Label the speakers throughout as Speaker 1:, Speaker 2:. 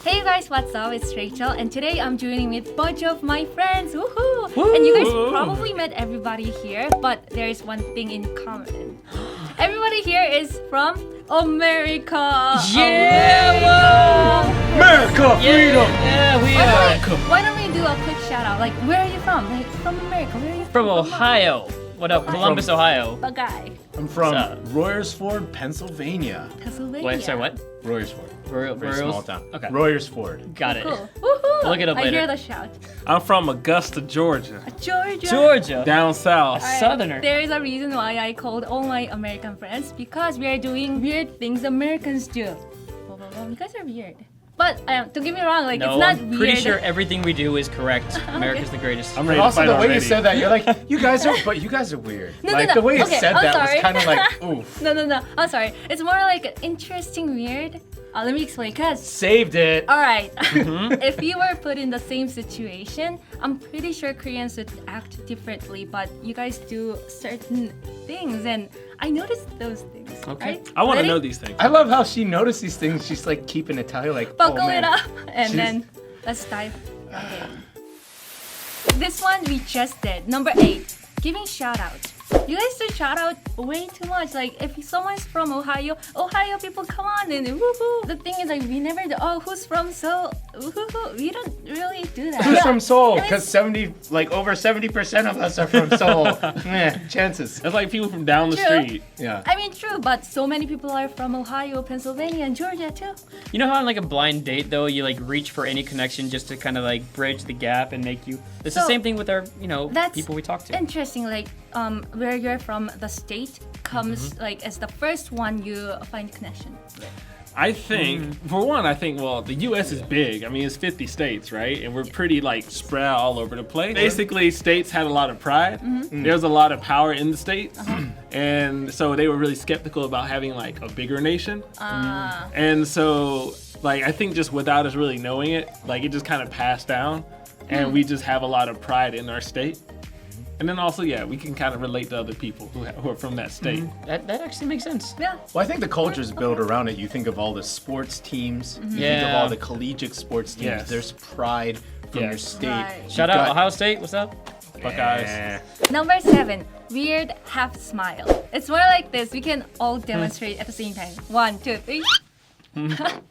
Speaker 1: Hey guys, what's up? It's Rachel, and today I'm joining with a bunch of my friends. Woohoo! And you guys probably met everybody here, but there is one thing in common. Everybody here is from America.
Speaker 2: Yeah!
Speaker 3: America, freedom!
Speaker 2: Yeah, we are.
Speaker 1: Why don't we do a quick shout out? Like, where are you from? Like, from America. Where are you from?
Speaker 2: From Ohio. What up, Columbus, Ohio?
Speaker 1: Bagay,
Speaker 3: I'm from
Speaker 2: What's up?
Speaker 3: Royersford, Pennsylvania.
Speaker 1: Pennsylvania.
Speaker 2: Wait, sorry, what?
Speaker 3: Royersford. Very
Speaker 2: Royals?
Speaker 3: small town.
Speaker 2: Okay.
Speaker 3: Royersford.
Speaker 2: Got it.
Speaker 1: Cool. Woohoo!
Speaker 2: Look it up
Speaker 1: I
Speaker 2: later.
Speaker 1: hear the shout.
Speaker 4: I'm from Augusta, Georgia.
Speaker 1: Georgia.
Speaker 2: Georgia.
Speaker 4: Down south.
Speaker 1: Alright,
Speaker 2: Southerner.
Speaker 1: There is a reason why I called all my American friends because we are doing weird things Americans do. You guys are weird. But don't get me wrong, like
Speaker 2: No,
Speaker 1: it's not
Speaker 2: I'm
Speaker 1: weird.
Speaker 2: pretty sure everything we do is correct. America's the greatest.
Speaker 4: I'm
Speaker 3: But
Speaker 4: ready to
Speaker 3: also
Speaker 4: fight
Speaker 3: the way
Speaker 4: already.
Speaker 3: you said that, you're like, you guys are weird.
Speaker 1: No,
Speaker 3: like
Speaker 1: no.
Speaker 3: the way you
Speaker 1: Okay,
Speaker 3: said
Speaker 1: I'm
Speaker 3: that
Speaker 1: sorry.
Speaker 3: was kind of like, oof.
Speaker 1: No. I'm sorry. It's more like an interesting weird. Let me explain. Cause
Speaker 3: Saved it.
Speaker 1: all right, if you were put in the same situation, I'm pretty sure Koreans would act differently. But you guys do certain things, and I noticed those things.
Speaker 2: Okay.
Speaker 1: Right?
Speaker 4: I want to
Speaker 1: Ready?
Speaker 4: know these things.
Speaker 3: I love how she noticed these things. She's like keeping it tight, like,
Speaker 1: Buckle
Speaker 3: oh, man.
Speaker 1: it up, and
Speaker 3: She's-
Speaker 1: then let's dive right in. This one we just did. Number 8, giving shout out. You guys do shout out way too much. Like if someone's from Ohio people come on and woohoo. The thing is like we never do. Oh, who's from Seoul? Woohoo. We don't really do that.
Speaker 3: Who's from Seoul?
Speaker 1: And
Speaker 3: Because over 70% of us are from Seoul. Chances.
Speaker 4: It's like people from down the
Speaker 1: True.
Speaker 4: street.
Speaker 3: Yeah.
Speaker 1: I mean, true, but so many people are from Ohio, Pennsylvania, and Georgia too.
Speaker 2: You know how on like a blind date though, you like reach for any connection just to kind of like bridge the gap and make you. It's the
Speaker 1: So,
Speaker 2: same thing with our,
Speaker 1: That's
Speaker 2: people we talk to.
Speaker 1: interesting. Like, where you're from, the state comes like as the first one you find connection with.
Speaker 4: I think, for one, well, the U.S. is big. I mean, it's 50 states, right? And we're pretty like spread out all over the place. Basically, states had a lot of pride. There's a lot of power in the states. And so they were really skeptical about having like a bigger nation. And so, like, I think just without us really knowing it, like it just kind of passed down. And we just have a lot of pride in our state. And then also, yeah, we can kind of relate to other people who are from that state.
Speaker 2: That actually makes sense.
Speaker 1: Yeah.
Speaker 3: Well, I think the culture is built around it. You think of all the sports teams. You think of
Speaker 2: Yeah.
Speaker 3: all the collegiate sports teams.
Speaker 4: Yes.
Speaker 3: There's pride from your
Speaker 4: Yes.
Speaker 3: state.
Speaker 1: Right.
Speaker 2: Shout
Speaker 3: You've
Speaker 2: out
Speaker 3: got-
Speaker 2: Ohio State. What's up?
Speaker 4: Buckeyes.
Speaker 1: Number 7, weird half smile. It's more like this. We can all demonstrate at the same time. 1, 2, 3.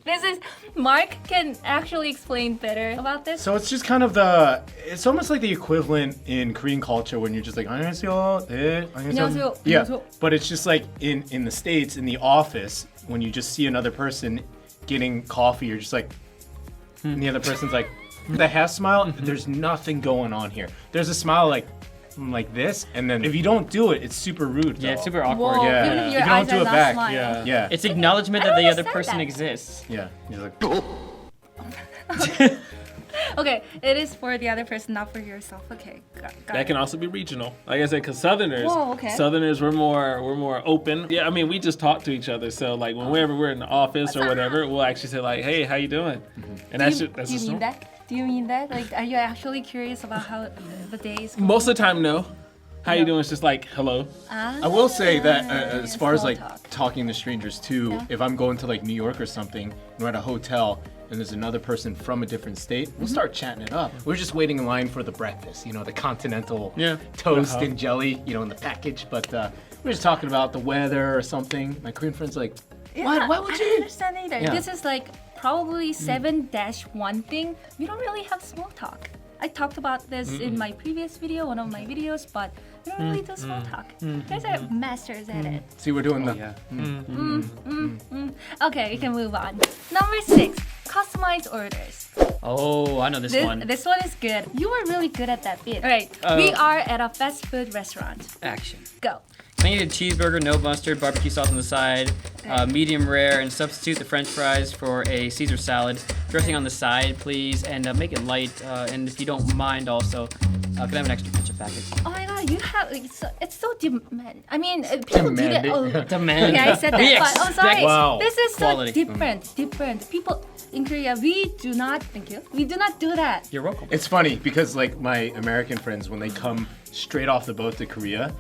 Speaker 1: This is Mark can actually explain better about this.
Speaker 3: So it's just kind of it's almost like the equivalent in Korean culture when you're just like, 안녕하세요, 네,
Speaker 1: 안녕하세요,
Speaker 3: Yeah,
Speaker 1: 안녕하세요.
Speaker 3: but it's just like in the States, in the office, when you just see another person getting coffee, you're just like, and the other person's like, the half smile, there's nothing going on here. There's a smile like this, and then if you don't do it, it's super rude.
Speaker 2: Yeah,
Speaker 3: though.
Speaker 2: it's super awkward.
Speaker 1: Whoa,
Speaker 3: Yeah.
Speaker 1: even if your
Speaker 3: You don't
Speaker 1: eyes
Speaker 3: do
Speaker 1: are
Speaker 3: it
Speaker 1: not
Speaker 3: back.
Speaker 1: smiling.
Speaker 4: Yeah.
Speaker 3: Yeah.
Speaker 2: It's acknowledgement
Speaker 1: I
Speaker 2: that
Speaker 1: don't
Speaker 2: the other
Speaker 1: understand
Speaker 2: person
Speaker 1: that.
Speaker 2: exists.
Speaker 3: Yeah. You're like,
Speaker 1: Okay, it is for the other person, not for yourself. Okay, got
Speaker 4: That
Speaker 1: it.
Speaker 4: can also be regional. Like I said, because Southerners,
Speaker 1: Whoa, okay.
Speaker 4: we're more open. Yeah, I mean, we just talk to each other. So like whenever we're in the office or whatever, we'll actually say like, "Hey, how you doing?" And that's
Speaker 1: do
Speaker 4: that's
Speaker 1: you
Speaker 4: just
Speaker 1: mean that? Do you mean that? Like, are you actually curious about how the day is going?
Speaker 4: most of the time, no. How you doing? It's just like hello.
Speaker 3: I will say that as far as
Speaker 1: small
Speaker 3: like
Speaker 1: talk.
Speaker 3: talking to strangers too,
Speaker 1: Yeah.
Speaker 3: if I'm going to like New York or something, and we're at a hotel and there's another person from a different state, we'll start chatting it up. We're just waiting in line for the breakfast, the continental
Speaker 4: Yeah.
Speaker 3: toast and jelly, in the package. But we're just talking about the weather or something. My Korean friend's like,
Speaker 1: Yeah,
Speaker 3: Why would
Speaker 1: I
Speaker 3: you?
Speaker 1: don't understand either.
Speaker 3: Yeah.
Speaker 1: This is like probably 7-1 thing. We don't really have small talk. I talked about this in my previous video, one of my videos, but we don't really do small talk. You guys are masters at it.
Speaker 3: see, we're doing the.
Speaker 1: Okay, we can move on. Number 6, customized orders.
Speaker 2: Oh, I know this one.
Speaker 1: This one is good. You were really good at that bit. All right, we are at a fast food restaurant.
Speaker 2: Action.
Speaker 1: Go.
Speaker 2: Can I get a cheeseburger, no mustard, barbecue sauce on the side, medium rare, and substitute the French fries for a Caesar salad. Dressing on the side, please, and make it light. And if you don't mind, also, can I have an extra ketchup packet?
Speaker 1: Oh my god, you have it's so demand. I mean, people do that.
Speaker 3: Demanding.
Speaker 1: Oh,
Speaker 2: Demand.
Speaker 1: okay, I said that,
Speaker 2: We
Speaker 1: but I'm sorry.
Speaker 2: expect
Speaker 3: Wow.
Speaker 1: This is
Speaker 2: quality.
Speaker 1: so different. People in Korea, we do not. Thank you. We do not do that.
Speaker 2: You're welcome.
Speaker 3: It's funny because like my American friends, when they come straight off the boat to Korea,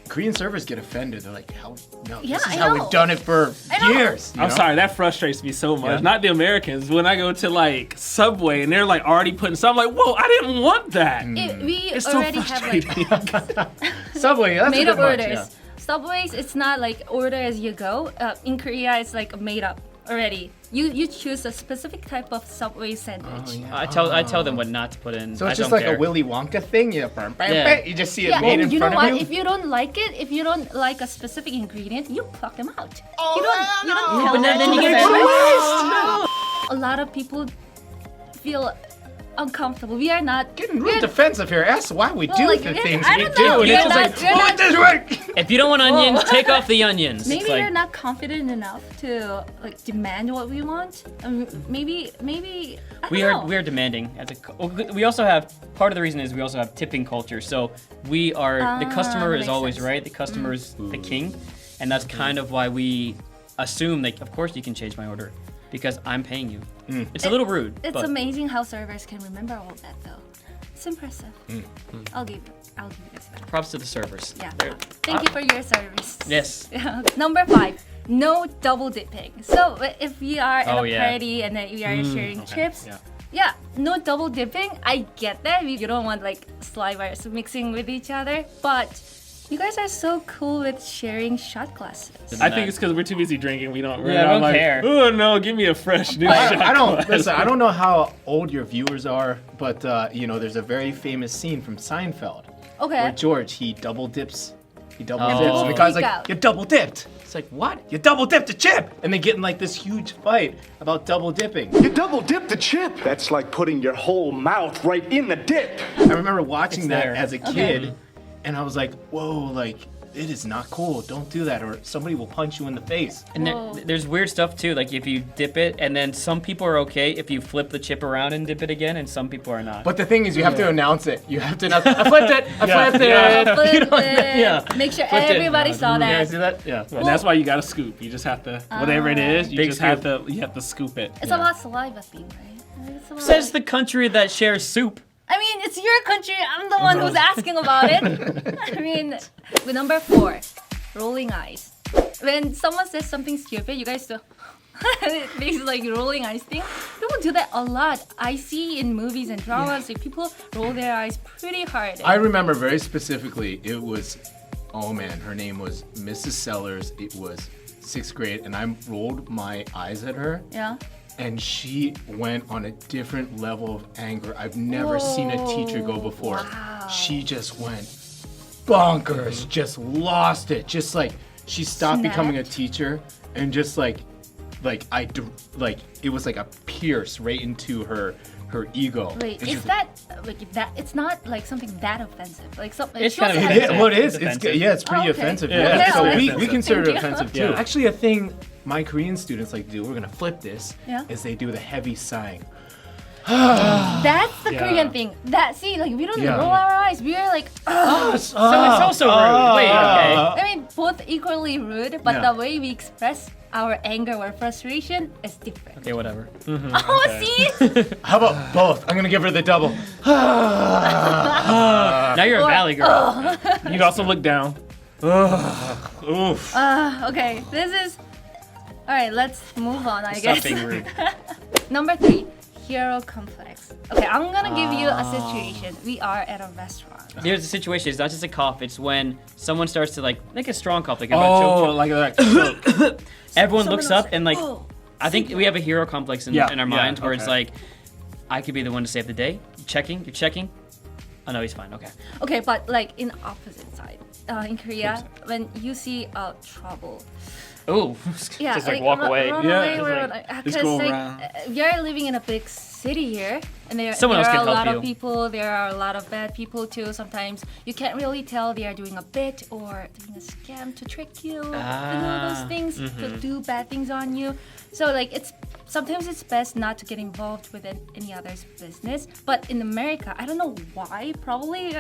Speaker 3: Korean servers get offended. They're like, "How? No,
Speaker 1: Yeah,
Speaker 3: this is
Speaker 1: I
Speaker 3: how
Speaker 1: know.
Speaker 3: we've done it for
Speaker 1: I know.
Speaker 3: years." you
Speaker 4: I'm
Speaker 3: know?
Speaker 4: sorry, that frustrates me so much.
Speaker 3: Yeah.
Speaker 4: Not the Americans. When I go to like Subway and they're like already putting something, I'm like, whoa, I didn't want that.
Speaker 1: We
Speaker 4: It's so
Speaker 1: already have like
Speaker 4: frustrating.
Speaker 3: Subway. That's
Speaker 1: made
Speaker 3: a
Speaker 1: up
Speaker 3: bit much,
Speaker 1: orders.
Speaker 3: yeah.
Speaker 1: Subways, it's not like order as you go. In Korea, it's like made up already. You choose a specific type of Subway sandwich.
Speaker 2: I tell them what not to put in.
Speaker 3: So
Speaker 2: I
Speaker 3: it's just
Speaker 2: don't
Speaker 3: like
Speaker 2: care.
Speaker 3: a Willy Wonka thing.
Speaker 2: Yeah.
Speaker 3: You just see it
Speaker 1: Yeah,
Speaker 3: made in
Speaker 1: and you know
Speaker 3: front
Speaker 1: what?
Speaker 3: of you.
Speaker 1: If you don't like it, if you don't like a specific ingredient, you pluck them out. You don't
Speaker 2: Yeah,
Speaker 1: tell
Speaker 2: but
Speaker 1: them
Speaker 2: then you
Speaker 1: to
Speaker 2: get
Speaker 1: the A lot of people feel uncomfortable. We are not
Speaker 3: Getting real defensive here. Ask why we do
Speaker 1: like,
Speaker 3: the
Speaker 1: yeah,
Speaker 3: things
Speaker 1: I
Speaker 3: we
Speaker 1: don't
Speaker 3: do.
Speaker 1: know.
Speaker 3: And
Speaker 1: We're
Speaker 3: it's just
Speaker 1: not-
Speaker 3: like,
Speaker 1: we're
Speaker 3: oh,
Speaker 1: not-
Speaker 3: this way.
Speaker 2: If you don't want onions, take off the onions.
Speaker 1: Maybe
Speaker 2: It's like,
Speaker 1: we're not confident enough to like demand what we want. Maybe I
Speaker 2: we
Speaker 1: don't know.
Speaker 2: are demanding as we also have part of the reason is we also have tipping culture. So we are the customer
Speaker 1: that
Speaker 2: is
Speaker 1: makes
Speaker 2: always
Speaker 1: sense.
Speaker 2: right. The customer is the king, and that's kind of why we assume like of course you can change my order because I'm paying you. It's a little rude.
Speaker 1: It's
Speaker 2: but
Speaker 1: amazing how servers can remember all that though. It's impressive. I'll give you guys that.
Speaker 2: props to the servers.
Speaker 1: Yeah.
Speaker 2: They're-
Speaker 1: Thank you for your service.
Speaker 2: Yes.
Speaker 1: Yeah. Number 5, no double dipping. So if we are at
Speaker 2: Oh,
Speaker 1: a
Speaker 2: yeah.
Speaker 1: party and then we are sharing chips,
Speaker 4: yeah.
Speaker 1: yeah, no double dipping. I get that. You don't want like slivers mixing with each other, but you guys are so cool with sharing shot glasses.
Speaker 4: I think it's because we're too busy drinking. We don't.
Speaker 2: Yeah, I don't care.
Speaker 4: Oh no, give me a fresh new shot.
Speaker 3: I don't
Speaker 4: glass."
Speaker 3: listen. I don't know how old your viewers are, but there's a very famous scene from Seinfeld
Speaker 1: Okay.
Speaker 3: where George he double dips. He double
Speaker 2: Oh.
Speaker 3: dips, and the guy's
Speaker 1: Freak
Speaker 3: like,
Speaker 1: out.
Speaker 3: "You double dipped." It's like, "What? You double dipped a chip?" And they get in like this huge fight about double dipping.
Speaker 5: You double dip the chip. That's like putting your whole mouth right in the dip.
Speaker 3: I remember watching
Speaker 2: It's
Speaker 3: that
Speaker 2: there.
Speaker 3: as a kid, and I was like, "Whoa, like." It is not cool. Don't do that, or somebody will punch you in the face.
Speaker 2: And
Speaker 1: Whoa.
Speaker 2: there's weird stuff too, like if you dip it, and then some people are okay if you flip the chip around and dip it again, and some people are not.
Speaker 3: But the thing is, you have to announce it. You have to announce. I flipped it. I flipped
Speaker 4: yeah.
Speaker 3: it.
Speaker 1: Flip
Speaker 3: You know,
Speaker 1: it.
Speaker 2: yeah.
Speaker 1: Make sure
Speaker 2: Flipped it.
Speaker 1: everybody saw
Speaker 3: Yeah,
Speaker 1: that.
Speaker 3: see that? Yeah.
Speaker 4: And that's why you gotta scoop. You just have to, whatever it is, you
Speaker 2: Big
Speaker 4: just have to scoop it.
Speaker 1: It's a lot saliva thing, right? It's a lot
Speaker 2: Says the country that shares soup.
Speaker 1: I mean, it's your country. I'm the one who's asking about it. I mean, with number 4, rolling eyes. When someone says something stupid, you guys do these like rolling eyes thing. People do that a lot. I see in movies and dramas, like people roll their eyes pretty hard.
Speaker 3: I remember very specifically. It was, oh man, her name was Mrs. Sellers. It was 6th grade, and I rolled my eyes at her,
Speaker 1: Yeah.
Speaker 3: and she went on a different level of anger I've never seen a teacher go before.
Speaker 1: Wow.
Speaker 3: She just went bonkers, just lost it, just like she stopped becoming a
Speaker 1: Snapped.
Speaker 3: teacher and just like it was like a pierce right into her ego.
Speaker 1: Wait,
Speaker 3: And
Speaker 1: is
Speaker 3: she's
Speaker 1: that like that? It's not like something that offensive. Like something.
Speaker 2: It's kind of
Speaker 3: It
Speaker 2: offensive.
Speaker 3: is, well, it is.
Speaker 2: It's
Speaker 3: It's
Speaker 2: offensive.
Speaker 3: yeah, it's pretty
Speaker 1: Oh, okay.
Speaker 3: offensive.
Speaker 4: Yeah,
Speaker 3: Yeah,
Speaker 4: it's
Speaker 3: so
Speaker 4: very
Speaker 3: we
Speaker 4: offensive.
Speaker 3: consider it
Speaker 1: Thank you.
Speaker 3: offensive too.
Speaker 4: Yeah.
Speaker 3: Actually, a thing my Korean students like to do. We're gonna flip this.
Speaker 1: Yeah.
Speaker 3: Is they do the heavy sighing.
Speaker 1: That's the
Speaker 4: Yeah.
Speaker 1: Korean thing. That see, like we don't
Speaker 3: Yeah.
Speaker 1: roll our eyes. We are like,
Speaker 2: So it's also rude. Wait, okay.
Speaker 1: I mean, both equally rude, but
Speaker 3: Yeah.
Speaker 1: the way we express our anger or frustration is different.
Speaker 2: Okay, whatever.
Speaker 1: Oh, see?
Speaker 3: How about both? I'm gonna give her the double.
Speaker 2: Now you're a
Speaker 1: Or-
Speaker 2: valley girl.
Speaker 4: You can also look down. Oof.
Speaker 1: Okay, this is. All right, let's move on. I
Speaker 2: Stop
Speaker 1: guess.
Speaker 2: being rude.
Speaker 1: Number 3, hero complex. Okay, I'm gonna give you a situation. We are at a restaurant.
Speaker 2: Here's the situation. It's not just a cough. It's when someone starts to like a strong cough. Like about choke.
Speaker 4: Oh, like that.
Speaker 2: Everyone
Speaker 1: Someone
Speaker 2: looks
Speaker 1: else
Speaker 2: up and like,
Speaker 1: "Oh,
Speaker 2: I think we have a hero complex in
Speaker 4: Yeah,
Speaker 2: our
Speaker 4: yeah,
Speaker 2: minds where it's
Speaker 4: okay.
Speaker 2: like, I could be the one to save the day. You're checking. Oh no, he's fine. Okay.
Speaker 1: Okay, but like in opposite side, in Korea, when you see trouble,
Speaker 2: Oh.
Speaker 1: yeah,
Speaker 2: Just like walk away.
Speaker 1: Run
Speaker 4: Yeah,
Speaker 1: away,
Speaker 4: it's
Speaker 1: run
Speaker 4: like,
Speaker 1: away.
Speaker 4: just
Speaker 1: 'Cause,
Speaker 4: go
Speaker 1: like,
Speaker 4: around.
Speaker 1: are living in a big city here, and
Speaker 2: Someone
Speaker 1: there
Speaker 2: else
Speaker 1: are
Speaker 2: can
Speaker 1: a
Speaker 2: help
Speaker 1: lot
Speaker 2: you.
Speaker 1: of people. There are a lot of bad people too. Sometimes you can't really tell they are doing a bit or doing a scam to trick you. You know those things to do bad things on you. So like sometimes it's best not to get involved with any other's business. But in America, I don't know why. Probably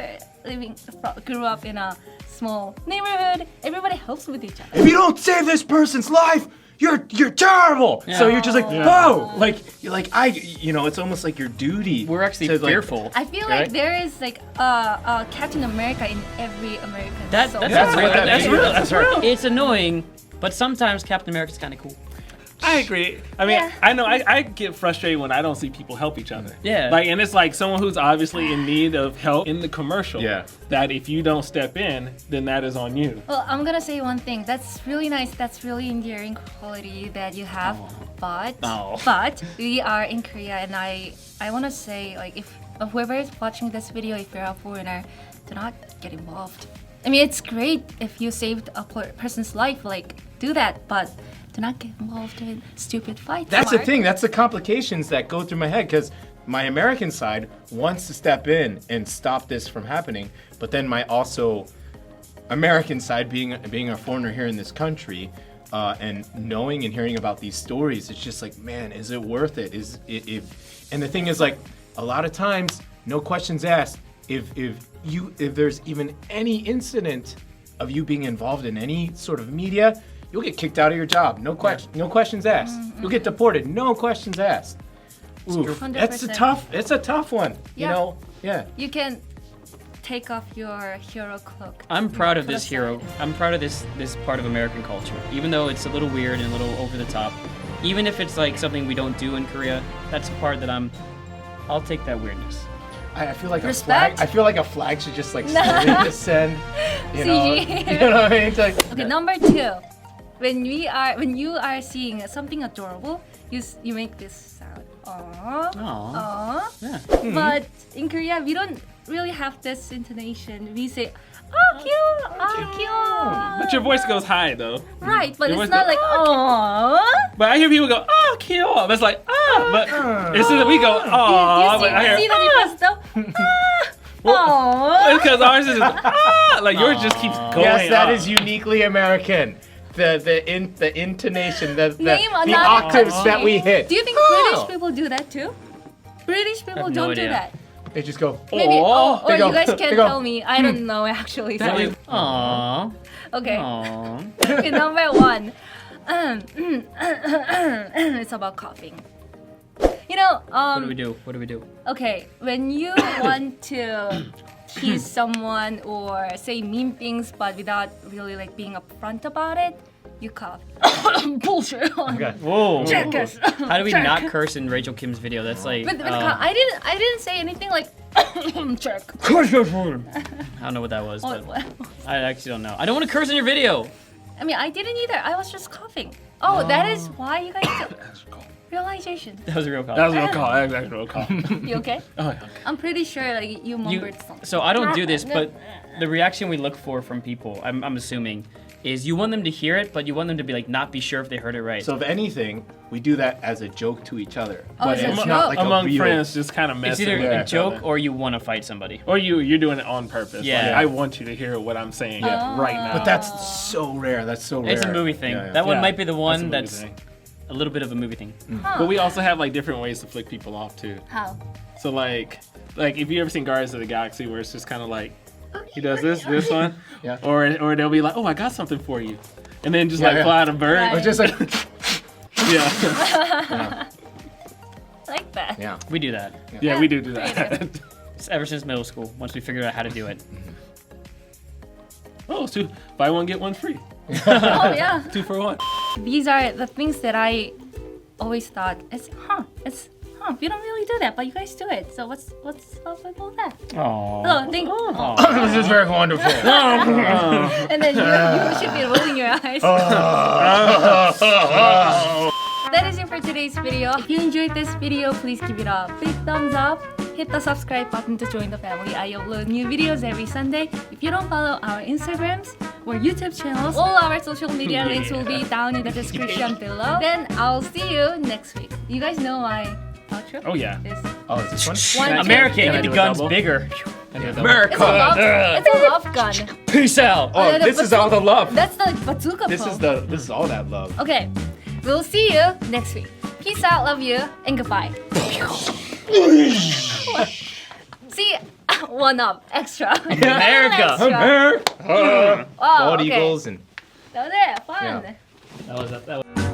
Speaker 1: grew up in a small neighborhood. Everybody helps with each other.
Speaker 3: If you don't save this person's life, you're terrible.
Speaker 2: Yeah.
Speaker 3: So you're just like, whoa, like you're like it's almost like your duty.
Speaker 2: We're actually
Speaker 3: to, like,
Speaker 2: fearful.
Speaker 1: I feel
Speaker 3: Right?
Speaker 1: like there is like Captain America in every American.
Speaker 2: That's
Speaker 1: soap.
Speaker 2: real.
Speaker 3: Yeah,
Speaker 2: That's
Speaker 3: yeah,
Speaker 2: real.
Speaker 3: that's right.
Speaker 2: It's annoying, but sometimes Captain America's kind of cool.
Speaker 4: I agree. I mean,
Speaker 1: Yeah.
Speaker 4: I know I get frustrated when I don't see people help each other.
Speaker 2: Yeah.
Speaker 4: Like, and it's like someone who's obviously in need of help in the commercial.
Speaker 3: Yeah.
Speaker 4: That if you don't step in, then that is on you.
Speaker 1: Well, I'm gonna say one thing. That's really nice. That's really endearing quality that you have. But we are in Korea, and I wanna say, like, if whoever is watching this video, if you're a foreigner, do not get involved. I mean, it's great if you saved a person's life, like do that, but do not get involved in stupid fights.
Speaker 3: That's the
Speaker 1: Mark.
Speaker 3: thing. That's the complications that go through my head because my American side wants to step in and stop this from happening, but then my also American side, being a foreigner here in this country, and knowing and hearing about these stories, it's just like, man, is it worth it? And the thing is, like, a lot of times, no questions asked. If there's even any incident of you being involved in any sort of media, you'll get kicked out of your job. No questions asked. You'll get deported. No questions asked. Oof. It's a
Speaker 1: 100%.
Speaker 3: tough one.
Speaker 1: Yeah.
Speaker 3: You know? Yeah.
Speaker 1: You can take off your hero cloak.
Speaker 2: I'm proud of
Speaker 1: Put
Speaker 2: this
Speaker 1: aside.
Speaker 2: hero. I'm proud of this part of American culture. Even though it's a little weird and a little over the top. Even if it's like something we don't do in Korea, that's the part that I'll take that weirdness.
Speaker 3: I feel like
Speaker 1: Respect?
Speaker 3: a flag should just like slowly descend. You know?
Speaker 1: CG.
Speaker 3: You know what I mean? It's like,
Speaker 1: Okay, number 2. When you are seeing something adorable, you make this sound. Aww.
Speaker 2: Aww.
Speaker 1: Aww.
Speaker 2: Yeah.
Speaker 1: But in Korea, we don't really have this intonation. We say, oh, cute, oh, cute.
Speaker 4: But your voice goes high though.
Speaker 1: Right, but
Speaker 4: Your
Speaker 1: it's
Speaker 4: voice
Speaker 1: not
Speaker 4: goes,
Speaker 1: like, oh.
Speaker 4: But I hear people go, oh, cute. That's like, ah. But instead of we go, oh.
Speaker 1: You
Speaker 4: But I
Speaker 1: see
Speaker 4: hear,
Speaker 1: the difference though? Oh.
Speaker 4: because ours is just, ah. Like yours just keeps going
Speaker 3: yes, that
Speaker 4: up.
Speaker 3: is uniquely American. The intonation, the
Speaker 1: Name
Speaker 3: the
Speaker 1: another
Speaker 3: octaves
Speaker 1: country.
Speaker 3: that we hit.
Speaker 1: Do you think
Speaker 3: Oh.
Speaker 1: British people do that too? British people
Speaker 2: have no
Speaker 1: don't do
Speaker 2: idea.
Speaker 1: that.
Speaker 3: They just go.
Speaker 1: Maybe,
Speaker 4: Aw.
Speaker 1: or
Speaker 3: They go.
Speaker 1: you guys
Speaker 3: They
Speaker 1: can
Speaker 3: go.
Speaker 1: tell me. I don't know actually.
Speaker 4: That
Speaker 1: So.
Speaker 4: is-
Speaker 2: Aww.
Speaker 1: Okay.
Speaker 2: Aww.
Speaker 1: Okay, number 1. It's about coughing. You know,
Speaker 2: What do we do? What do we do?
Speaker 1: okay, when you want to tease someone or say mean things but without really like being upfront about it, you cough. Bullshit.
Speaker 3: Okay.
Speaker 2: Whoa.
Speaker 1: Jackass.
Speaker 2: How do we not curse in Rachel Kim's video? That's like.
Speaker 1: With I didn't say anything like jerk.
Speaker 2: I don't know what that was,
Speaker 1: Oh,
Speaker 2: but
Speaker 1: what?
Speaker 2: I actually don't know. I don't want to curse in your video.
Speaker 1: I mean, I didn't either. I was just coughing. Oh, that is why you guys do realization.
Speaker 2: That was a real call.
Speaker 4: That was a real call. That was a real call.
Speaker 1: You okay?
Speaker 4: Oh, okay.
Speaker 1: I'm pretty sure like you mumbled something.
Speaker 2: So I don't do this, but the reaction we look for from people, I'm assuming, is you want them to hear it, but you want them to be like not be sure if they heard it right.
Speaker 3: So if anything, we do that as a joke to each other.
Speaker 1: Oh,
Speaker 3: But
Speaker 1: it's a
Speaker 3: it's
Speaker 1: joke.
Speaker 3: not like
Speaker 4: Among
Speaker 3: a real.
Speaker 4: friends, just kind of
Speaker 2: it's
Speaker 4: messing
Speaker 2: either
Speaker 4: with
Speaker 2: a
Speaker 4: each
Speaker 2: joke
Speaker 4: other.
Speaker 2: or you want to fight somebody.
Speaker 4: Or you're doing it on purpose.
Speaker 2: Yeah.
Speaker 4: Like, I want you to hear what I'm saying right now.
Speaker 3: But that's so rare. That's so rare.
Speaker 2: It's a movie thing.
Speaker 3: Yeah, yeah.
Speaker 2: That one
Speaker 4: Yeah,
Speaker 2: might be the
Speaker 4: that's a
Speaker 2: one
Speaker 4: movie
Speaker 2: that's
Speaker 4: thing.
Speaker 2: a little bit of a movie thing.
Speaker 4: But we also have like different ways to flick people off too.
Speaker 1: How?
Speaker 4: So like if you ever seen Guardians of the Galaxy where it's just kind of like he does this one,
Speaker 3: Yeah.
Speaker 4: or they'll be like, oh, I got something for you, and then just
Speaker 3: Yeah,
Speaker 4: like
Speaker 3: yeah.
Speaker 4: fly out a bird.
Speaker 1: Right.
Speaker 3: Or just like,
Speaker 4: Yeah,
Speaker 1: Like that.
Speaker 3: yeah.
Speaker 2: We do that.
Speaker 4: yeah, we do that.
Speaker 2: It's ever since middle school. Once we figured out how to do it.
Speaker 4: Oh, so buy one get one free,
Speaker 1: Oh yeah.
Speaker 4: 2 for 1.
Speaker 1: These are the things that I always thought we don't really do that, but you guys do it. So what's up with all that?
Speaker 2: Aww.
Speaker 1: So think,
Speaker 3: This is very wonderful.
Speaker 1: and then you should be rolling your eyes. That is it for today's video. If you enjoyed this video, please give it a big thumbs up. Hit the subscribe button to join the family. I upload new videos every Sunday. If you don't follow our Instagrams or YouTube channels, all our social media links will be down in the description below. Then I'll see you next week. You guys know my outro?
Speaker 4: Oh yeah.
Speaker 1: Is
Speaker 3: Oh, is this one?
Speaker 1: one
Speaker 2: American,
Speaker 4: Can I
Speaker 2: get
Speaker 4: do
Speaker 2: the
Speaker 4: a
Speaker 2: guns
Speaker 4: double?
Speaker 2: bigger.
Speaker 1: It's a love gun.
Speaker 2: Peace out.
Speaker 3: Oh,
Speaker 1: the
Speaker 3: this is all the love.
Speaker 1: That's the bazooka
Speaker 3: This
Speaker 1: pole.
Speaker 3: is all that love.
Speaker 1: Okay, we'll see you next week. Peace out, love you, and goodbye. See, one up, extra.
Speaker 2: America.
Speaker 1: Extra. Wow,
Speaker 3: Bald
Speaker 1: okay.
Speaker 3: eagles and.
Speaker 1: That was it, fun.
Speaker 3: Yeah.
Speaker 2: That was